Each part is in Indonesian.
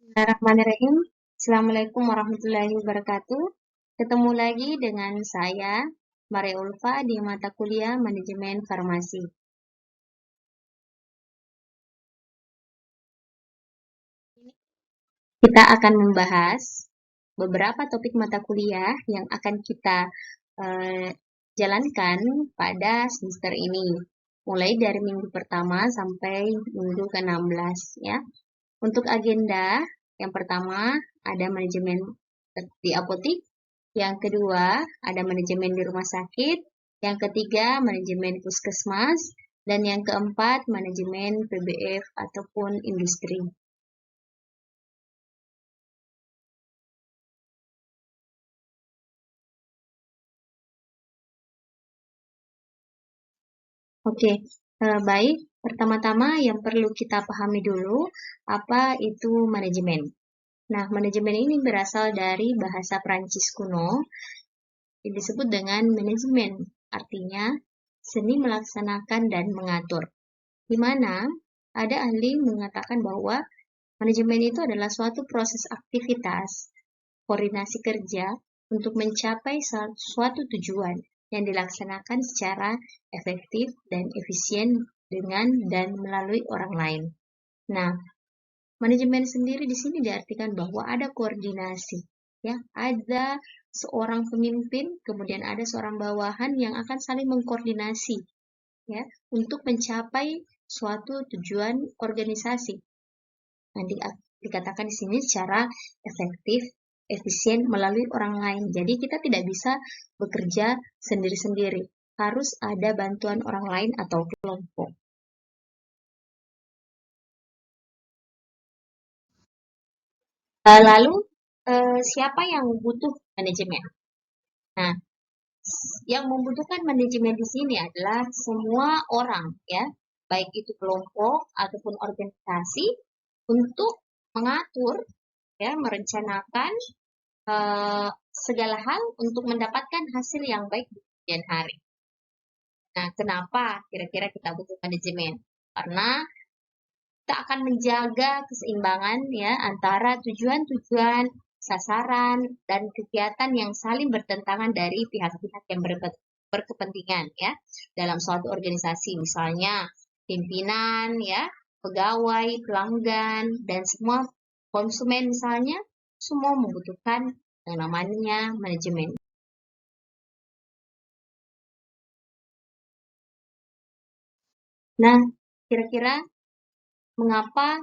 Bismillahirrahmanirrahim. Assalamualaikum warahmatullahi wabarakatuh. Ketemu lagi dengan saya, Maria Ulfa, di mata kuliah Manajemen Farmasi. Kita akan membahas beberapa topik mata kuliah yang akan kita jalankan pada semester ini, mulai dari minggu pertama sampai minggu ke-16 ya. Untuk agenda, yang pertama ada manajemen di apotik, yang kedua ada manajemen di rumah sakit, yang ketiga manajemen puskesmas, dan yang keempat manajemen PBF ataupun industri. Oke, baik. Pertama-tama yang perlu kita pahami dulu apa itu manajemen. Nah, manajemen ini berasal dari bahasa Prancis kuno yang disebut dengan manajemen. Artinya seni melaksanakan dan mengatur. Di mana ada ahli mengatakan bahwa manajemen itu adalah suatu proses aktivitas koordinasi kerja untuk mencapai suatu tujuan yang dilaksanakan secara efektif dan efisien dengan dan melalui orang lain. Nah, manajemen sendiri di sini diartikan bahwa ada koordinasi, ya, ada seorang pemimpin, kemudian ada seorang bawahan yang akan saling mengkoordinasi, ya, untuk mencapai suatu tujuan organisasi. Nanti dikatakan di sini secara efektif, efisien melalui orang lain. Jadi kita tidak bisa bekerja sendiri-sendiri. Harus ada bantuan orang lain atau kelompok. Lalu siapa yang butuh manajemen? Nah, yang membutuhkan manajemen di sini adalah semua orang, ya, baik itu kelompok ataupun organisasi, untuk mengatur, ya, merencanakan segala hal untuk mendapatkan hasil yang baik di kemudian hari. Nah, kenapa kira-kira kita butuh manajemen? Karena kita akan menjaga keseimbangan ya antara tujuan-tujuan, sasaran, dan kegiatan yang saling bertentangan dari pihak-pihak yang berkepentingan ya dalam suatu organisasi, misalnya pimpinan ya, pegawai, pelanggan, dan semua konsumen misalnya, semua membutuhkan yang namanya manajemen. Nah, kira-kira mengapa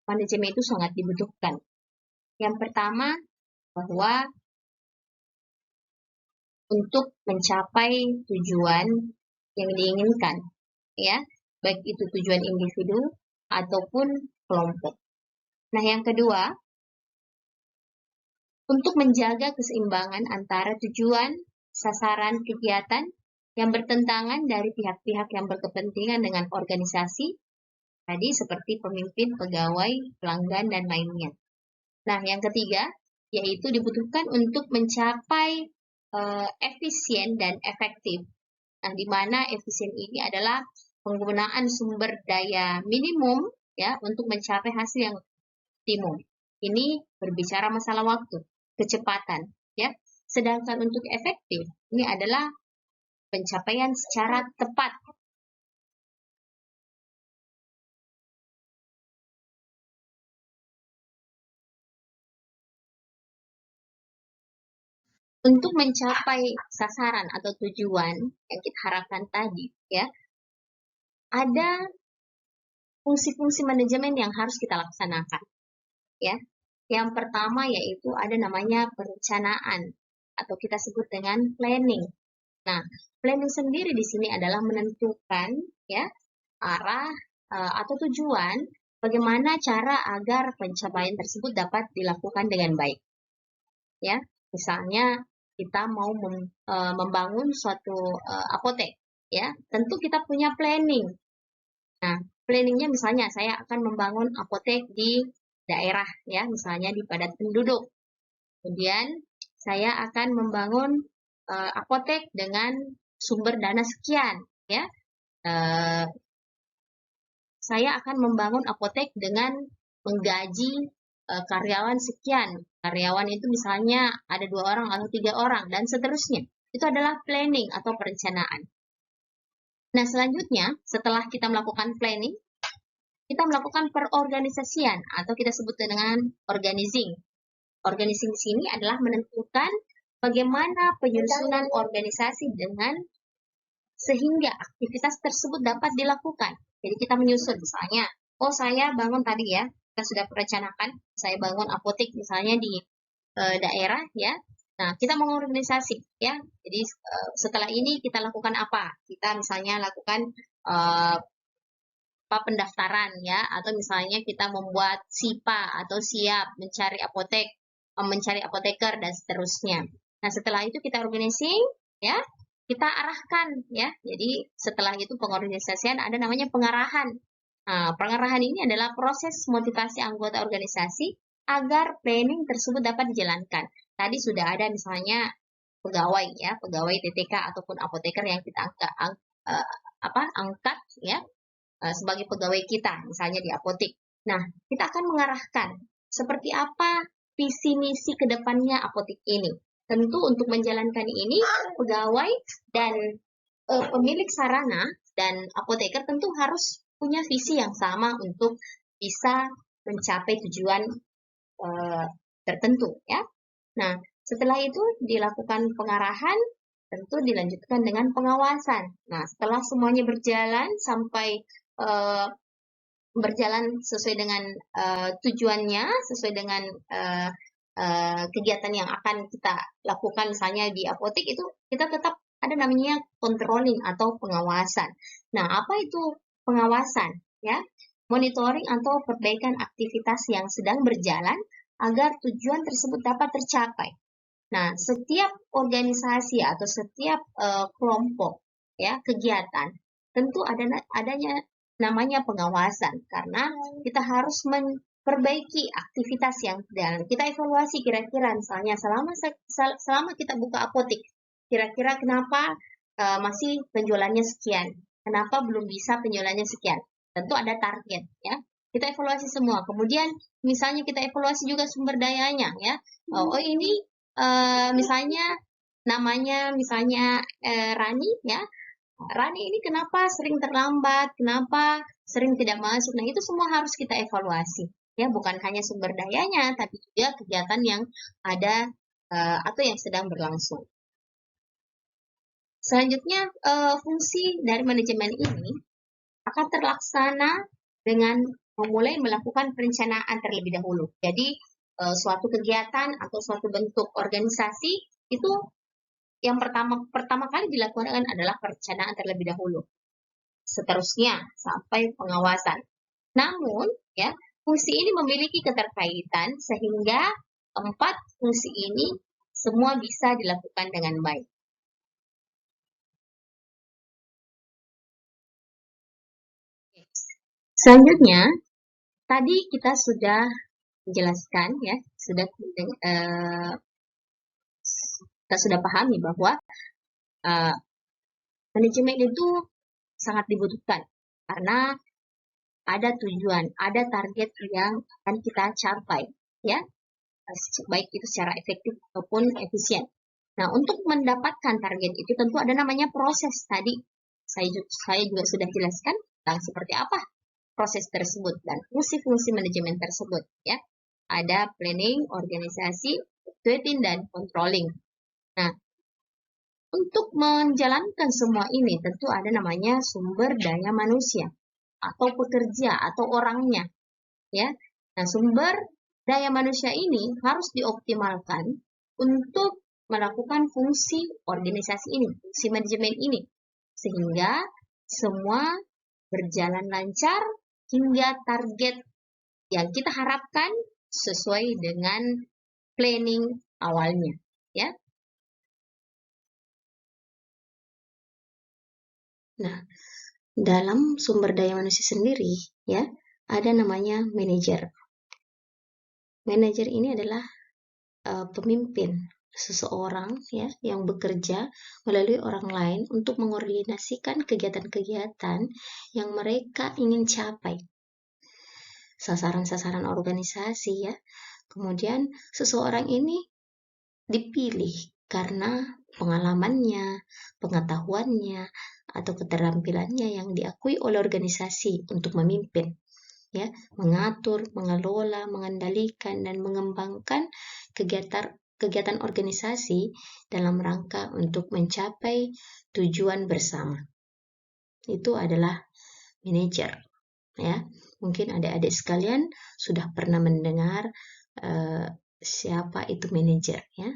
manajemen itu sangat dibutuhkan? Yang pertama, bahwa untuk mencapai tujuan yang diinginkan, ya, baik itu tujuan individu ataupun kelompok. Nah, yang kedua, untuk menjaga keseimbangan antara tujuan, sasaran, kegiatan yang bertentangan dari pihak-pihak yang berkepentingan dengan organisasi, tadi seperti pemimpin, pegawai, pelanggan, dan lainnya. Nah, yang ketiga, yaitu dibutuhkan untuk mencapai efisien dan efektif. Nah, di mana efisien ini adalah penggunaan sumber daya minimum ya untuk mencapai hasil yang optimum. Ini berbicara masalah waktu, kecepatan, ya. Sedangkan untuk efektif, ini adalah pencapaian secara tepat. Untuk mencapai sasaran atau tujuan yang kita harapkan tadi, ya, ada fungsi-fungsi manajemen yang harus kita laksanakan, ya. Yang pertama yaitu ada namanya perencanaan atau kita sebut dengan planning. Nah, planning sendiri di sini adalah menentukan ya arah atau tujuan bagaimana cara agar pencapaian tersebut dapat dilakukan dengan baik. Ya, misalnya kita mau membangun suatu apotek, ya, tentu kita punya planning. Nah, planningnya misalnya saya akan membangun apotek di daerah, ya, misalnya di padat penduduk. Kemudian saya akan membangun apotek dengan sumber dana sekian, ya. Saya akan membangun apotek dengan menggaji karyawan sekian. Karyawan itu misalnya ada 2 orang atau 3 orang dan seterusnya. Itu adalah planning atau perencanaan. Nah, selanjutnya setelah kita melakukan planning, kita melakukan perorganisasian atau kita sebut dengan organizing. Organizing di sini adalah menentukan bagaimana penyusunan organisasi dengan sehingga aktivitas tersebut dapat dilakukan. Jadi kita menyusun misalnya, oh saya bangun tadi ya, kita sudah perencanakan, saya bangun apotek misalnya di daerah ya. Nah, kita mengorganisasi ya. Jadi setelah ini kita lakukan apa? Kita misalnya lakukan pendaftaran ya, atau misalnya kita membuat SIPA atau siap mencari apotek, mencari apoteker dan seterusnya. Nah, setelah itu kita organizing ya, kita arahkan ya. Jadi setelah itu pengorganisasian ada namanya pengarahan. Nah, pengarahan ini adalah proses motivasi anggota organisasi agar planning tersebut dapat dijalankan. Tadi sudah ada misalnya pegawai ya, pegawai TTK ataupun apoteker yang kita angkat ya sebagai pegawai kita, misalnya di apotek. Nah, kita akan mengarahkan seperti apa visi misi ke depannya apotek ini. Tentu untuk menjalankan ini, pegawai dan pemilik sarana dan apoteker tentu harus punya visi yang sama untuk bisa mencapai tujuan tertentu ya. Nah, setelah itu dilakukan pengarahan, tentu dilanjutkan dengan pengawasan. Nah, setelah semuanya berjalan sampai berjalan sesuai dengan tujuannya, sesuai dengan kegiatan yang akan kita lakukan misalnya di apotek itu, kita tetap ada namanya controlling atau pengawasan. Nah, apa itu pengawasan? Ya, monitoring atau perbaikan aktivitas yang sedang berjalan agar tujuan tersebut dapat tercapai. Nah, setiap organisasi atau setiap kelompok ya kegiatan tentu adanya namanya pengawasan karena kita harus memperbaiki aktivitas yang dan kita evaluasi kira-kira misalnya selama kita buka apotek kira-kira kenapa masih penjualannya sekian, kenapa belum bisa penjualannya sekian. Tentu ada target ya. Kita evaluasi semua. Kemudian misalnya kita evaluasi juga sumber dayanya ya. Oh ini misalnya namanya misalnya Rani ya. Rani ini kenapa sering terlambat, kenapa sering tidak masuk. Nah, itu semua harus kita evaluasi. Ya, bukan hanya sumber dayanya, tapi juga kegiatan yang ada atau yang sedang berlangsung. Selanjutnya, fungsi dari manajemen ini akan terlaksana dengan memulai melakukan perencanaan terlebih dahulu. Jadi, suatu kegiatan atau suatu bentuk organisasi itu yang pertama kali dilakukan adalah perencanaan terlebih dahulu. Seterusnya sampai pengawasan. Namun, ya, fungsi ini memiliki keterkaitan sehingga 4 fungsi ini semua bisa dilakukan dengan baik. Selanjutnya, tadi kita sudah menjelaskan ya, kita sudah pahami bahwa manajemen itu sangat dibutuhkan karena ada tujuan, ada target yang akan kita capai ya, baik itu secara efektif ataupun efisien. Nah, untuk mendapatkan target itu tentu ada namanya proses. Tadi saya juga sudah jelaskan tentang seperti apa proses tersebut dan fungsi-fungsi manajemen tersebut ya. Ada planning, organisasi, evaluating dan controlling. Nah, untuk menjalankan semua ini tentu ada namanya sumber daya manusia atau pekerja atau orangnya ya. Nah, sumber daya manusia ini harus dioptimalkan untuk melakukan fungsi organisasi ini, fungsi manajemen ini sehingga semua berjalan lancar hingga target yang kita harapkan sesuai dengan planning awalnya ya. Nah, dalam sumber daya manusia sendiri ya, ada namanya manajer. Manajer ini adalah pemimpin seseorang ya yang bekerja melalui orang lain untuk mengordinasikan kegiatan-kegiatan yang mereka ingin capai. sasaran-sasaran organisasi ya. Kemudian seseorang ini dipilih karena pengalamannya, pengetahuannya, atau keterampilannya yang diakui oleh organisasi untuk memimpin, ya, mengatur, mengelola, mengendalikan, dan mengembangkan kegiatan organisasi dalam rangka untuk mencapai tujuan bersama. Itu adalah manajer, ya. Mungkin adik-adik sekalian sudah pernah mendengar siapa itu manajer, ya.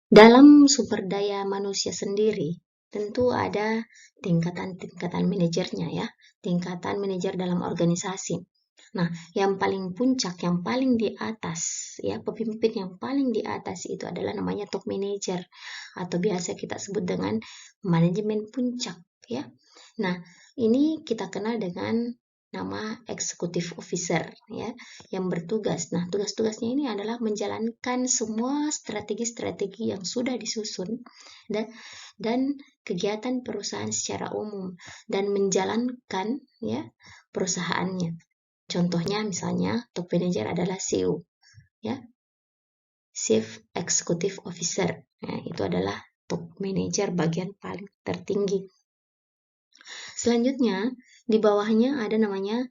Dalam sumber daya manusia sendiri, tentu ada tingkatan-tingkatan manajernya ya, tingkatan manajer dalam organisasi. Nah, yang paling puncak, yang paling di atas, ya, pemimpin yang paling di atas itu adalah namanya top manager, atau biasa kita sebut dengan manajemen puncak, ya. Nah, ini kita kenal dengan nama executive officer, ya, yang bertugas. Nah, tugas-tugasnya ini adalah menjalankan semua strategi-strategi yang sudah disusun dan kegiatan perusahaan secara umum dan menjalankan ya perusahaannya. Contohnya misalnya top manager adalah CEO, ya, Chief Executive Officer. Nah, itu adalah top manager bagian paling tertinggi. Selanjutnya di bawahnya ada namanya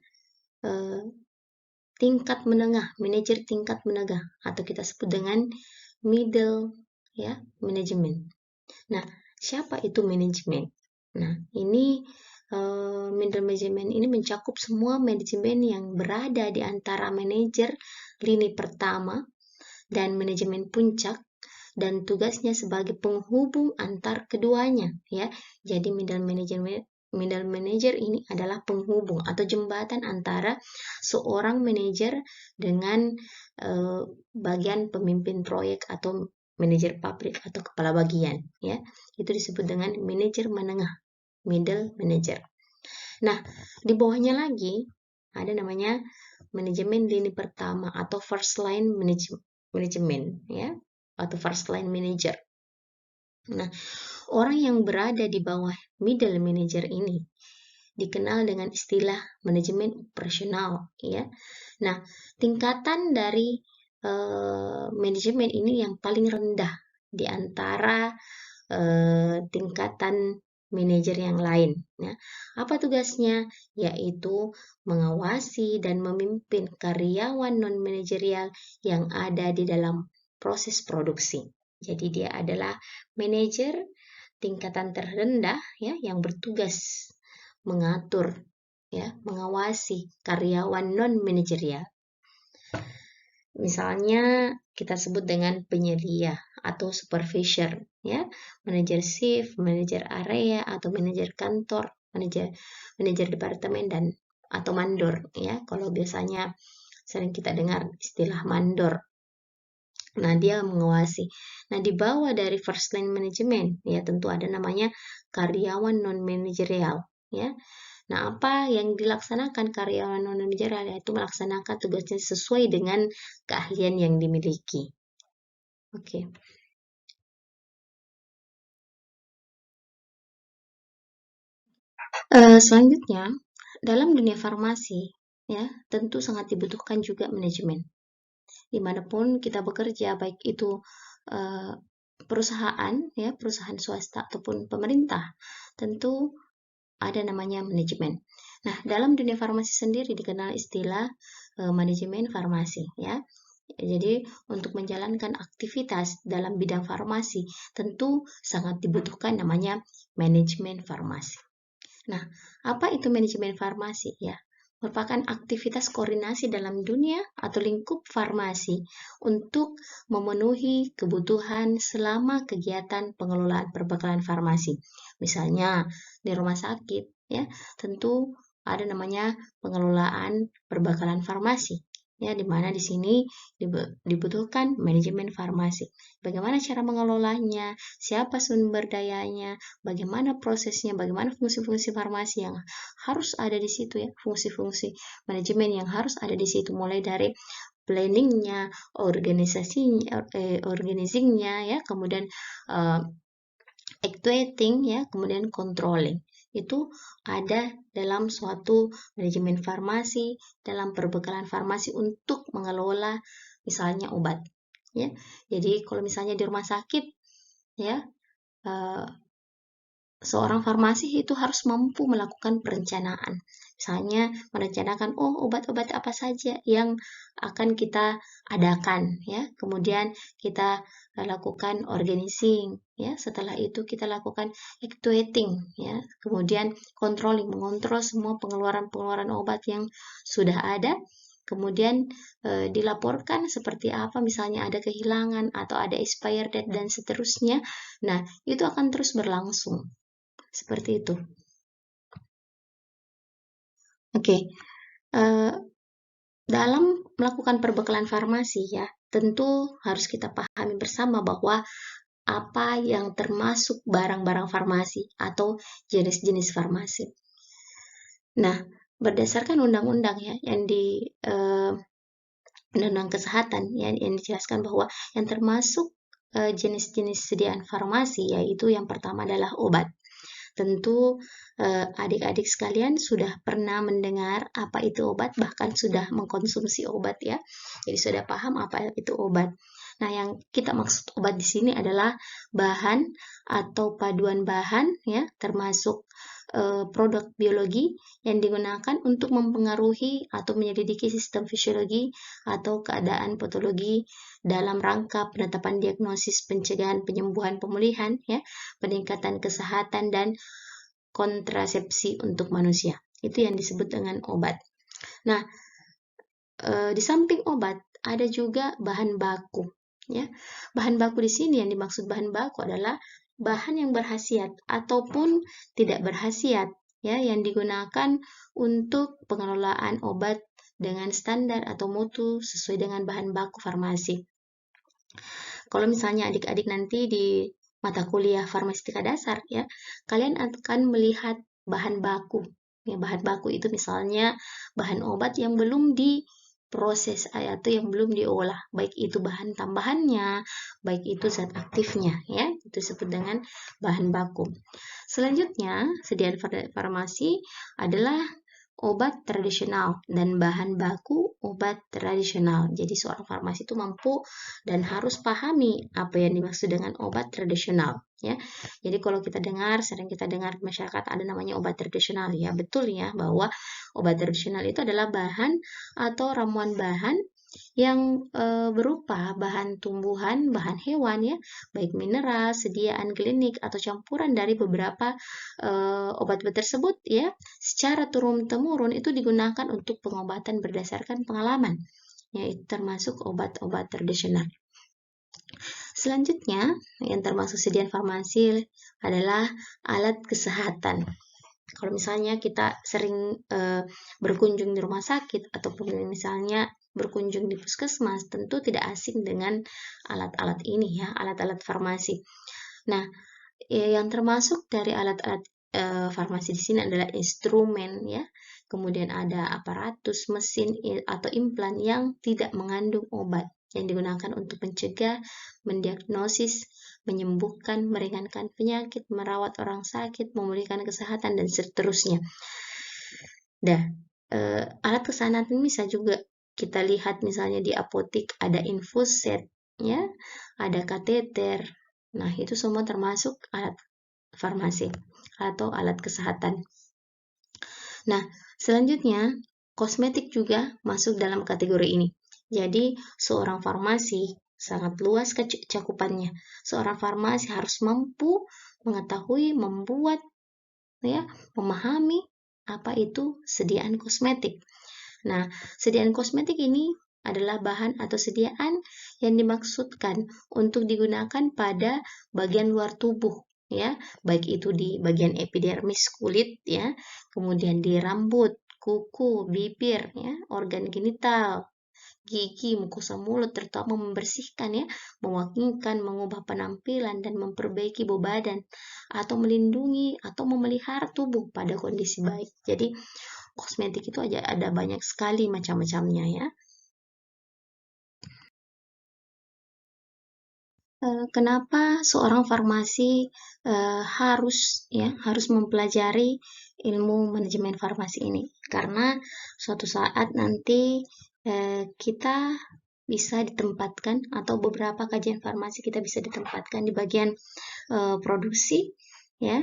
tingkat menengah, manajer tingkat menengah, atau kita sebut dengan middle ya manajemen. Nah, siapa itu manajemen? Nah, ini middle management ini mencakup semua manajemen yang berada di antara manajer lini pertama dan manajemen puncak, dan tugasnya sebagai penghubung antar keduanya ya. Jadi middle manager ini adalah penghubung atau jembatan antara seorang manajer dengan bagian pemimpin proyek atau manajer pabrik atau kepala bagian ya. Itu disebut dengan manajer menengah, middle manager. Nah, di bawahnya lagi ada namanya manajemen lini pertama atau first line management ya, atau first line manager. Nah, orang yang berada di bawah middle manager ini dikenal dengan istilah manajemen operasional ya. Nah, tingkatan dari manajemen ini yang paling rendah di antara tingkatan manajer yang lain. Ya. Apa tugasnya? Yaitu mengawasi dan memimpin karyawan non-manajerial yang ada di dalam proses produksi. Jadi dia adalah manajer tingkatan terendah ya yang bertugas mengatur ya, mengawasi karyawan non-manajerial. Misalnya kita sebut dengan penyedia atau supervisor ya, manajer shift, manajer area atau manajer kantor, manajer departemen dan atau mandor ya. Kalau biasanya sering kita dengar istilah mandor. Nah, dia mengawasi. Nah, di bawah dari first line management ya tentu ada namanya karyawan non manajerial ya. Nah, apa yang dilaksanakan karyawan non-manajerial yaitu melaksanakan tugasnya sesuai dengan keahlian yang dimiliki. Oke. Selanjutnya, dalam dunia farmasi, ya tentu sangat dibutuhkan juga manajemen. Dimanapun kita bekerja, baik itu perusahaan, ya perusahaan swasta ataupun pemerintah, tentu ada namanya manajemen. Nah, dalam dunia farmasi sendiri dikenal istilah manajemen farmasi ya. Jadi untuk menjalankan aktivitas dalam bidang farmasi tentu sangat dibutuhkan namanya manajemen farmasi. Nah, apa itu manajemen farmasi ya? Merupakan aktivitas koordinasi dalam dunia atau lingkup farmasi untuk memenuhi kebutuhan selama kegiatan pengelolaan perbekalan farmasi. Misalnya di rumah sakit ya, tentu ada namanya pengelolaan perbekalan farmasi. Ya, di mana di sini dibutuhkan manajemen farmasi. Bagaimana cara mengelolanya, siapa sumber dayanya, bagaimana prosesnya, bagaimana fungsi-fungsi farmasi yang harus ada di situ ya, fungsi-fungsi manajemen yang harus ada di situ, mulai dari planningnya, organisasinya, organizingnya ya, kemudian actuating ya, kemudian controlling. Itu ada dalam suatu manajemen farmasi, dalam perbekalan farmasi untuk mengelola misalnya obat ya. Jadi kalau misalnya di rumah sakit ya, seorang farmasi itu harus mampu melakukan perencanaan. Misalnya merencanakan obat-obat apa saja yang akan kita adakan ya. Kemudian kita lakukan organizing ya. Setelah itu kita lakukan actuating ya. Kemudian controlling, mengontrol semua pengeluaran-pengeluaran obat yang sudah ada. Kemudian dilaporkan seperti apa, misalnya ada kehilangan atau ada expired date dan seterusnya. Nah, itu akan terus berlangsung. Seperti itu. Oke, dalam melakukan perbekalan farmasi ya, tentu harus kita pahami bersama bahwa apa yang termasuk barang-barang farmasi atau jenis-jenis farmasi. Nah, berdasarkan undang-undang ya, yang di Undang-Undang Kesehatan yang dijelaskan bahwa yang termasuk jenis-jenis sediaan farmasi yaitu yang pertama adalah obat. Tentu adik-adik sekalian sudah pernah mendengar apa itu obat, bahkan sudah mengkonsumsi obat ya. Jadi sudah paham apa itu obat. Nah, yang kita maksud obat di sini adalah bahan atau paduan bahan ya, termasuk produk biologi yang digunakan untuk mempengaruhi atau menyelidiki sistem fisiologi atau keadaan patologi dalam rangka penetapan diagnosis, pencegahan, penyembuhan, pemulihan, ya, peningkatan kesehatan dan kontrasepsi untuk manusia. Itu yang disebut dengan obat. Nah, di samping obat ada juga bahan baku. Ya, bahan baku di sini yang dimaksud bahan baku adalah bahan yang berkhasiat ataupun tidak berkhasiat, ya, yang digunakan untuk pengelolaan obat dengan standar atau mutu sesuai dengan bahan baku farmasi. Kalau misalnya adik-adik nanti di mata kuliah farmastika dasar ya, kalian akan melihat bahan baku. Ya, bahan baku itu misalnya bahan obat yang belum diproses atau yang belum diolah, baik itu bahan tambahannya, baik itu zat aktifnya ya, itu disebut dengan bahan baku. Selanjutnya, sediaan farmasi adalah obat tradisional dan bahan baku obat tradisional. Jadi seorang farmasi itu mampu dan harus pahami apa yang dimaksud dengan obat tradisional ya. Jadi kalau kita dengar, sering kita dengar di masyarakat ada namanya obat tradisional ya. Betul ya bahwa obat tradisional itu adalah bahan atau ramuan bahan yang berupa bahan tumbuhan, bahan hewan ya, baik mineral, sediaan klinik atau campuran dari beberapa obat-obat tersebut ya, secara turun-temurun itu digunakan untuk pengobatan berdasarkan pengalaman, yaitu termasuk obat-obat tradisional. Selanjutnya, yang termasuk sediaan farmasi adalah alat kesehatan. Kalau misalnya kita sering berkunjung di rumah sakit ataupun misalnya berkunjung di puskesmas, tentu tidak asing dengan alat-alat ini ya, alat-alat farmasi. Nah, yang termasuk dari alat-alat farmasi di sini adalah instrumen ya, kemudian ada aparatus, mesin atau implan yang tidak mengandung obat yang digunakan untuk mencegah, mendiagnosis, menyembuhkan, meringankan penyakit, merawat orang sakit, memulihkan kesehatan dan seterusnya. Alat kesehatan ini bisa juga kita lihat misalnya di apotik ada infus set ya, ada kateter. Nah, itu semua termasuk alat farmasi atau alat kesehatan. Nah, selanjutnya kosmetik juga masuk dalam kategori ini. Jadi, seorang farmasi sangat luas cakupannya. Seorang farmasi harus mampu mengetahui, membuat, ya, memahami apa itu sediaan kosmetik. Nah, sediaan kosmetik ini adalah bahan atau sediaan yang dimaksudkan untuk digunakan pada bagian luar tubuh, ya, baik itu di bagian epidermis kulit, ya, kemudian di rambut, kuku, bibir, ya, organ genital, gigi, mukosa mulut, terutama membersihkan ya, mewangikan, mengubah penampilan dan memperbaiki bau badan atau melindungi atau memelihara tubuh pada kondisi baik. Jadi kosmetik itu ada banyak sekali macam-macamnya ya. kenapa seorang farmasi harus mempelajari ilmu manajemen farmasi ini? Karena suatu saat nanti kita bisa ditempatkan atau beberapa kajian farmasi kita bisa ditempatkan di bagian produksi, ya,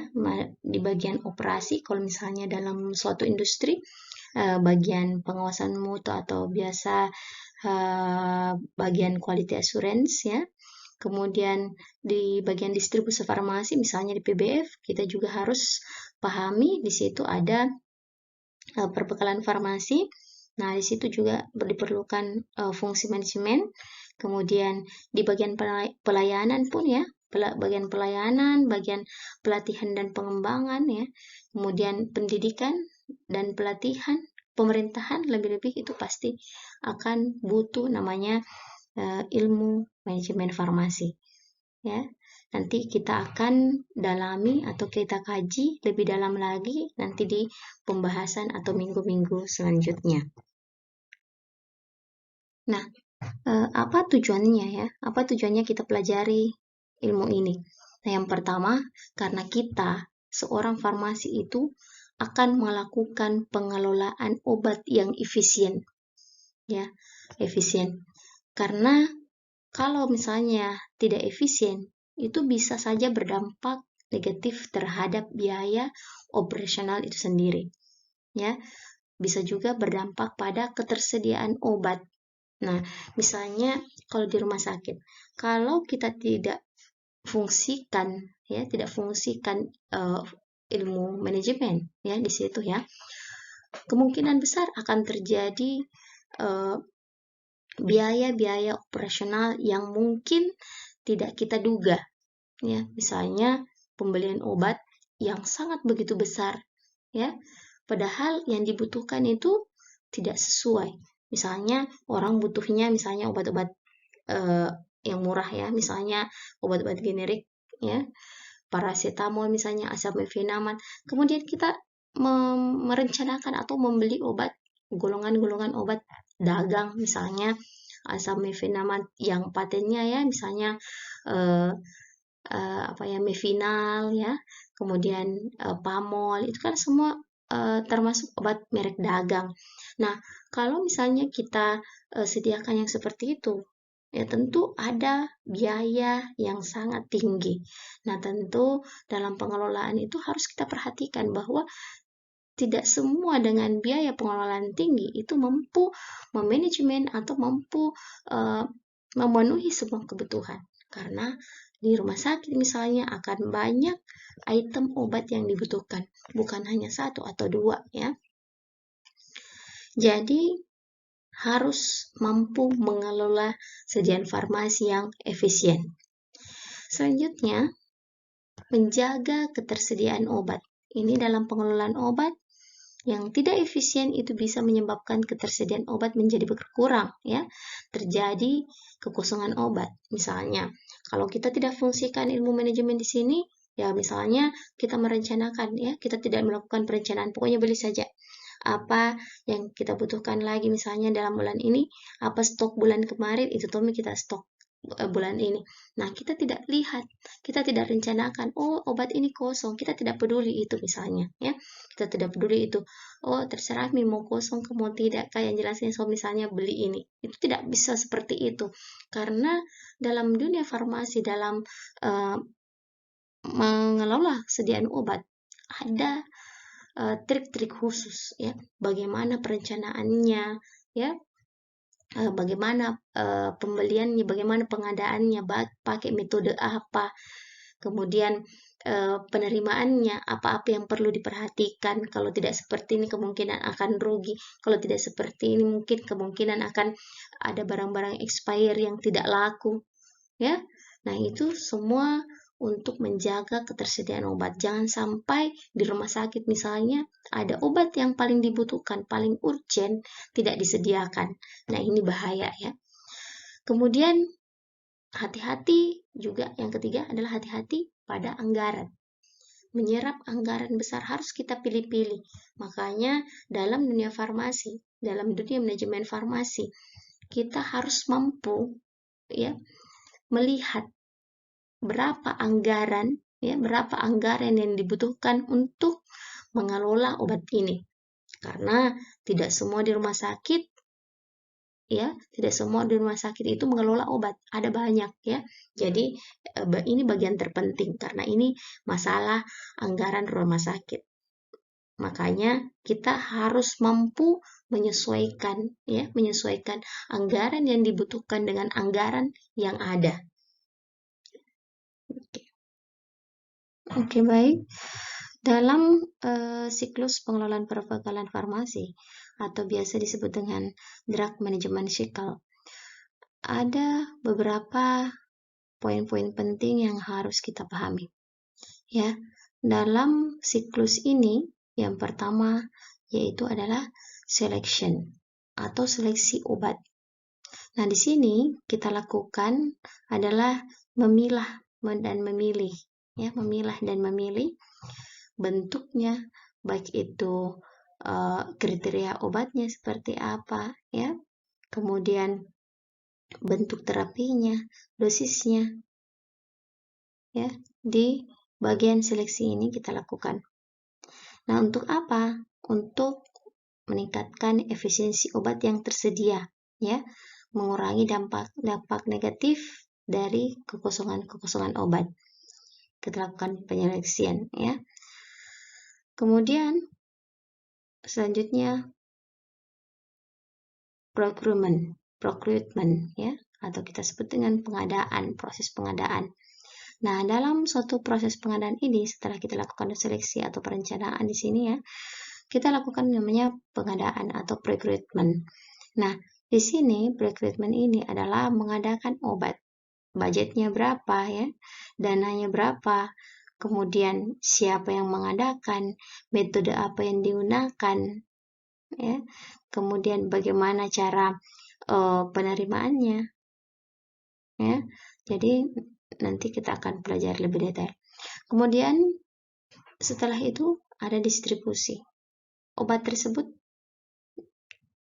di bagian operasi kalau misalnya dalam suatu industri, bagian pengawasan mutu atau biasa bagian quality assurance, ya. Kemudian di bagian distribusi farmasi, misalnya di PBF, kita juga harus pahami di situ ada perbekalan farmasi. Nah, di situ juga diperlukan fungsi manajemen. Kemudian di bagian pelayanan pun, ya, bagian pelayanan, bagian pelatihan dan pengembangan, ya. Kemudian pendidikan dan pelatihan, pemerintahan lebih-lebih itu pasti akan butuh namanya ilmu manajemen farmasi, ya. Nanti kita akan dalami atau kita kaji lebih dalam lagi nanti di pembahasan atau minggu-minggu selanjutnya. Nah, apa tujuannya, ya? Apa tujuannya kita pelajari ilmu ini? Nah, yang pertama, karena kita seorang farmasi itu akan melakukan pengelolaan obat yang efisien, ya, efisien. Karena kalau misalnya tidak efisien, itu bisa saja berdampak negatif terhadap biaya operasional itu sendiri, ya. Bisa juga berdampak pada ketersediaan obat. Nah, misalnya kalau di rumah sakit, kalau kita tidak fungsikan, ya, tidak fungsikan ilmu manajemen, ya, di situ, ya, kemungkinan besar akan terjadi biaya-biaya operasional yang mungkin tidak kita duga, ya. Misalnya pembelian obat yang sangat begitu besar, ya, padahal yang dibutuhkan itu tidak sesuai. Misalnya orang butuhnya misalnya obat-obat yang murah, ya, misalnya obat-obat generik, ya, paracetamol misalnya, acetaminophen. Kemudian kita merencanakan atau membeli obat golongan-golongan obat dagang, misalnya acetaminophen yang patennya, ya, misalnya Mevinal, ya, kemudian Pamol, itu kan semua termasuk obat merek dagang. Nah, kalau misalnya kita sediakan yang seperti itu, ya tentu ada biaya yang sangat tinggi. Nah, tentu dalam pengelolaan itu harus kita perhatikan bahwa tidak semua dengan biaya pengelolaan tinggi itu mampu memanajemen atau mampu memenuhi semua kebutuhan. Karena di rumah sakit misalnya akan banyak item obat yang dibutuhkan, bukan hanya satu atau dua, ya. Jadi harus mampu mengelola sediaan farmasi yang efisien. Selanjutnya, menjaga ketersediaan obat. Ini dalam pengelolaan obat yang tidak efisien itu bisa menyebabkan ketersediaan obat menjadi berkurang, ya. Terjadi kekosongan obat. Misalnya, kalau kita tidak fungsikan ilmu manajemen di sini, ya misalnya kita merencanakan, ya, kita tidak melakukan perencanaan, pokoknya beli saja. Apa yang kita butuhkan lagi misalnya dalam bulan ini, apa stok bulan kemarin, itu kita stok bulan ini. Nah, kita tidak lihat, kita tidak rencanakan, oh obat ini kosong, kita tidak peduli itu misalnya, ya. Kita tidak peduli itu. Oh, terserah mau kosong ke mau tidak, kayak jelasnya so misalnya beli ini. Itu tidak bisa seperti itu. Karena dalam dunia farmasi, dalam mengelola sediaan obat, ada trik-trik khusus, ya. Bagaimana perencanaannya, ya. Bagaimana pembeliannya, bagaimana pengadaannya, pakai metode apa, kemudian penerimaannya, apa-apa yang perlu diperhatikan. Kalau tidak seperti ini kemungkinan akan rugi, kalau tidak seperti ini mungkin kemungkinan akan ada barang-barang expire yang tidak laku, ya. Nah, itu semua untuk menjaga ketersediaan obat. Jangan sampai di rumah sakit misalnya ada obat yang paling dibutuhkan, paling urgent, tidak disediakan. Nah, ini bahaya, ya. Kemudian hati-hati juga, yang ketiga adalah hati-hati pada anggaran. Menyerap anggaran besar harus kita pilih-pilih. Makanya dalam dunia farmasi, dalam dunia manajemen farmasi, kita harus mampu, ya, melihat berapa anggaran yang dibutuhkan untuk mengelola obat ini. Karena tidak semua di rumah sakit itu mengelola obat, ada banyak ya. Jadi ini bagian terpenting karena ini masalah anggaran rumah sakit. Makanya kita harus mampu menyesuaikan anggaran yang dibutuhkan dengan anggaran yang ada. Oke, baik. Dalam siklus pengelolaan perbekalan farmasi atau biasa disebut dengan drug management cycle, ada beberapa poin-poin penting yang harus kita pahami. Ya, dalam siklus ini yang pertama yaitu adalah selection atau seleksi obat. Nah, di sini kita lakukan adalah memilah dan memilih, ya, memilah dan memilih bentuknya, baik itu kriteria obatnya seperti apa, ya, kemudian bentuk terapinya, dosisnya, ya, di bagian seleksi ini kita lakukan. Nah, untuk apa? Untuk meningkatkan efisiensi obat yang tersedia, ya, mengurangi dampak negatif dari kekosongan obat. Kita lakukan penyeleksian, ya. Kemudian selanjutnya procurement, ya, atau kita sebut dengan proses pengadaan. Nah, dalam suatu proses pengadaan ini, setelah kita lakukan seleksi atau perencanaan di sini, ya, kita lakukan namanya pengadaan atau procurement. Nah, di sini procurement ini adalah mengadakan obat. Budgetnya berapa, ya, dananya berapa, kemudian siapa yang mengadakan, metode apa yang digunakan, ya, kemudian bagaimana cara penerimaannya, ya. Jadi nanti kita akan pelajari lebih detail. Kemudian setelah itu ada distribusi. Obat tersebut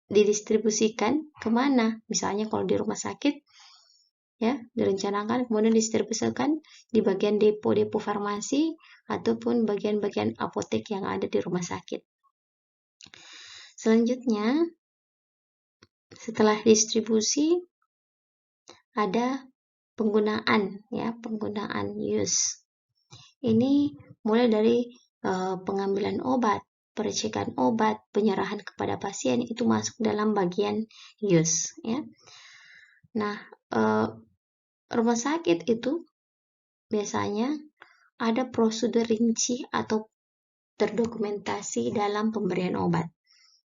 didistribusikan kemana? Misalnya kalau di rumah sakit, ya, direncanakan kemudian didistribusikan di bagian depo farmasi ataupun bagian-bagian apotek yang ada di rumah sakit. Selanjutnya, setelah distribusi ada penggunaan use. Ini mulai dari pengambilan obat, pengecekan obat, penyerahan kepada pasien, itu masuk dalam bagian use, ya. Nah, rumah sakit itu biasanya ada prosedur rinci atau terdokumentasi dalam pemberian obat.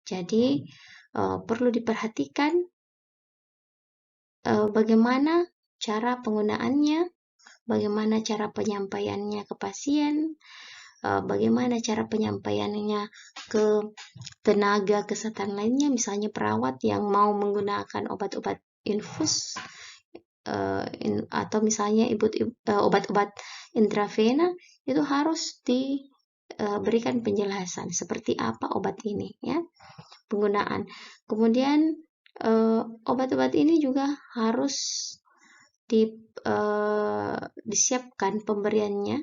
Jadi perlu diperhatikan bagaimana cara penggunaannya, bagaimana cara penyampaiannya ke pasien, bagaimana cara penyampaiannya ke tenaga kesehatan lainnya, misalnya perawat yang mau menggunakan obat-obat infus, atau misalnya obat-obat intravena, itu harus diberikan penjelasan seperti apa obat ini, ya, penggunaan. Kemudian obat-obat ini juga harus disiapkan pemberiannya,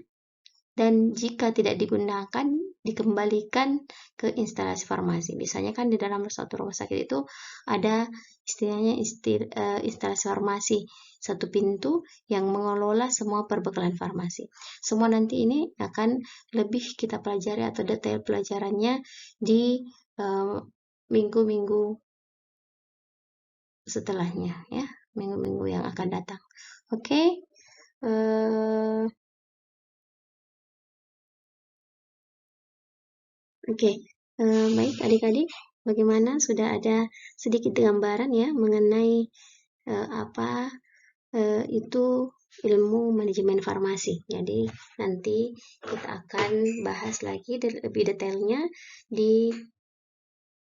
dan jika tidak digunakan dikembalikan ke instalasi farmasi. Biasanya kan di dalam suatu rumah sakit itu ada istilahnya instalasi farmasi, satu pintu yang mengelola semua perbekalan farmasi. Semua nanti ini akan lebih kita pelajari atau detail pelajarannya di minggu-minggu setelahnya, ya, minggu-minggu yang akan datang. Oke. Oke, baik adik-adik, bagaimana sudah ada sedikit gambaran, ya, mengenai apa itu ilmu manajemen farmasi. Jadi nanti kita akan bahas lagi lebih detailnya di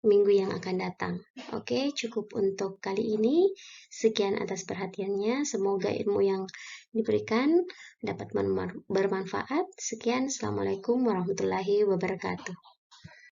minggu yang akan datang. Oke, cukup untuk kali ini. Sekian atas perhatiannya. Semoga ilmu yang diberikan dapat bermanfaat. Sekian, Assalamualaikum warahmatullahi wabarakatuh.